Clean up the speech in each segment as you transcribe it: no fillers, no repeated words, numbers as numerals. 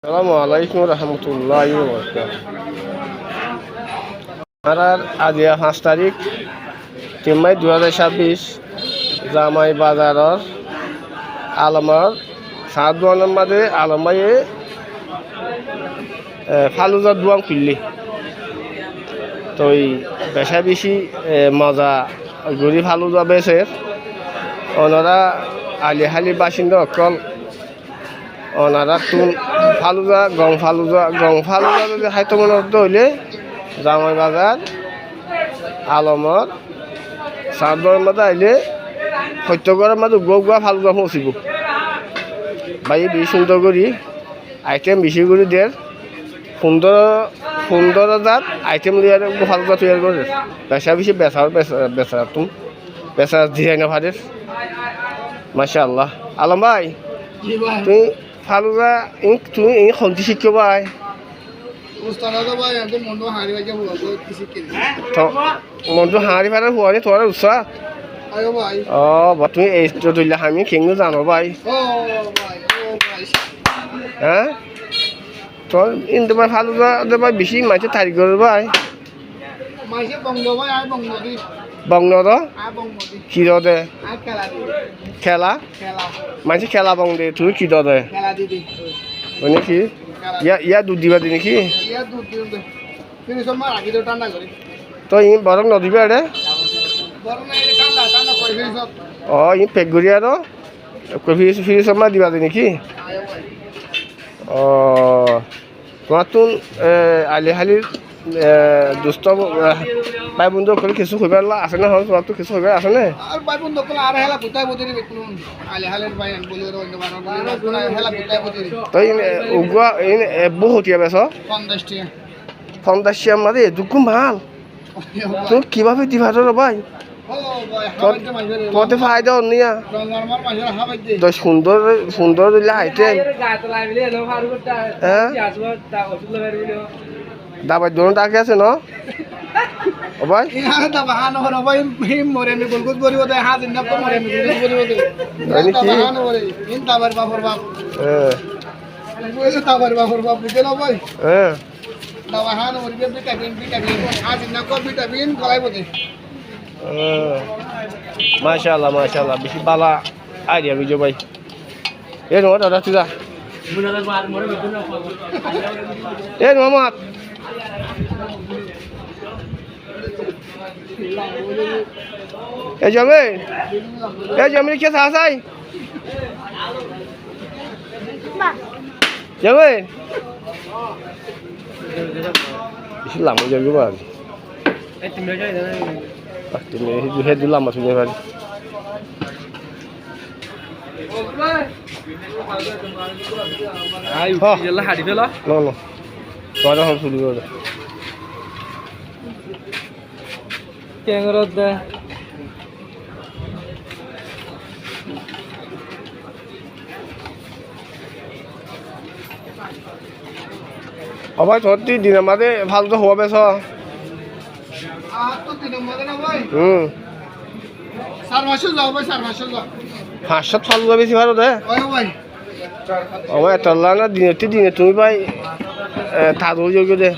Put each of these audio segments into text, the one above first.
আসসালামু আলাইকুম রহমতুল্লাহি ওয়া বারাকাতুহু। আর আজ 5 তারিখ 3 মে 2026 জামাই বাজারর আলমার সাদওয়ানের মাঝে আলমায়ে ফালুজা দুয়াং খুললি তো বেশা বেশি মজা গরি ফালুজা বেছে ওনারা আলিহালি বাসিন্দা অকল ওনারা তুন ফালুজা গং ফালুজা যদি খাইতে মনে হইলে জামাই বাজার আলমর সাদর মধ্যে আইলে সত্যগড়ের মাঝে গুয়া ফালুজা পৌঁছিব ভাই বেশি সুন্দর করি আইটেম বেশি করে দের সুন্দর জাত আইটেম দিয়ে ফালুজা তৈরি করে বেচা বেশি বেচা তুমি বেচা ডিজাইন ভারের মাশা আল্লাহ। আলম ভাই তুই ফালুজা তুমি খন্তি শিখব ভাই মনটো হাঁড়ি ফাটার হুয়া নি তোমার উৎসাহ তুমি এই তুললে আমি খেঙ্গু জানো ভাই হ্যাঁ তোর ইন্দু ভাই ফালুজা ভাই বেশি মাঝে তারিখ করে ভাই বংন তো কি দে খেলা মাঝে খেলা বং দে তুই কি দে নাকি ইয়া দুধ দিবা দি নাকি তো ই বরং নদিবা রে ই পেক ঘুরি আর ফ্রিজ মা দিবা দি নাকি তোমার তো আলিহালির দুষ্ট ভাই বন্ধু করে কিছু হইবার আছে না হল তোমার তো কিছু হইবার আছে না ভাই বন্ধু করে আর হেলা গুতাই বদিনি বেকুন আলিহালের ভাই বলি অন্য বানানো হেলা গুতাই বদিনি তো উগা বহুত ইয়া বেছ 50 টাকা মারে দুকু মাল তো কিভাবে দিবা রে ভাই তোমাতে ফায়দা নিয়া তো সুন্দর দিলে আইটেম দাবার দোনো টাকা আছে ন ও ভাই দাবা হানো হনো ভাই মরে আমি বলগুত বলিব দে হা জিন্দা তো মরে আমি বলগুত বলিব দে দাবা হানো মরে ইন দাবার বাপর বাপ দাবার বাপর বাপ বুঝে না ভাই দাবা হানো মরে ভিটামিন হা জিন্দা কো ভিটামিন গলাইব দে মাশাআল্লাহ বেশি বালা আইডিয়া বিজয় ভাই এ নো দাদা তুই যা এ মোহাম্মদ জমি কে সাহায্য জমি ইসলাম জমি বাদ তুমি হে দিলাম তুমি ভাই হাড়ি ফেলা তোমার হল শুরু করে ক্যাঙ্গরত দে ভাই সত্যি দিনের মাঝে ভালো তো হওয়া বেশ ফার্স্ট ফালু বেশি ভালো দে একটা না দিনে তুমি ভাই থাকবো যোগ্য দে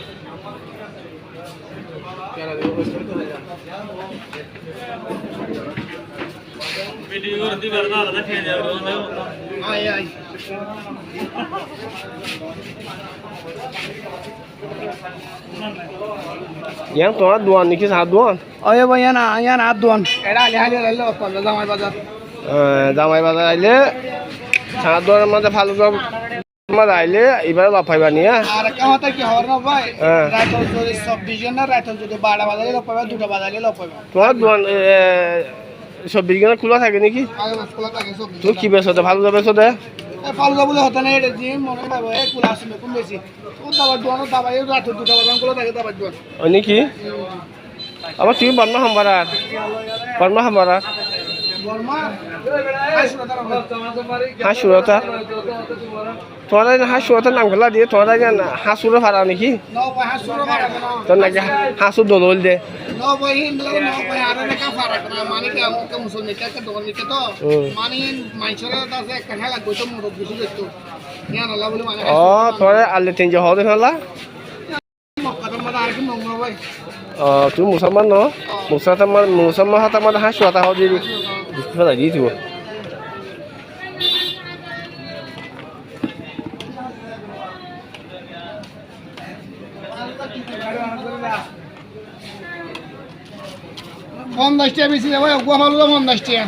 yang tuan duan ni kisah duan oh ya bang yana duan era ali lalu apa zamai bazar জামাই বাজার আইলে সাদর মধ্যে ভালো সব মধ্যে আইলে এবারে লাফাইবা নিয়ে আর কথা কি হওয়ার না ভাই রাত যদি 24 জন না রাত যদি 12 বাজারে লাফাইবা 2টা বাজারে লাফাইবা তোমার দোকান 24 ঘন্টা খোলা থাকে নাকি খোলা থাকে সব তুই কি বেচতে ভালো যাবে বেচতে ভালো যাবলে হতো না এটা জিম মনে পাবো এই খোলা আসলে কম বেশি ও দাবার দোকান দাবার এই রাত 2টা বাজার খোলা থাকে দাবার দোকান ওই নাকি আবার তুমি বর্মা হামবারাত হাসুরতা তোমার হাসুরতা নামগুলা দিয়ে তোমার হাসুরে ভাড়া নাকি তোর নাকি হাসু দোল দে নিয়া নলা বলে মানে ও তোরে আলে তিন যে হদে ফেলা মক্কাতের মধ্যে আর কি নঙ্গ ভাই ও তুই মুসলমান ন মুসলমান হাত আমার হাসু হাতা হদি ফেলা দিয়ে দিব পঞ্চাশটা বেশি যাবো গুয়া ভালো 50 টাকা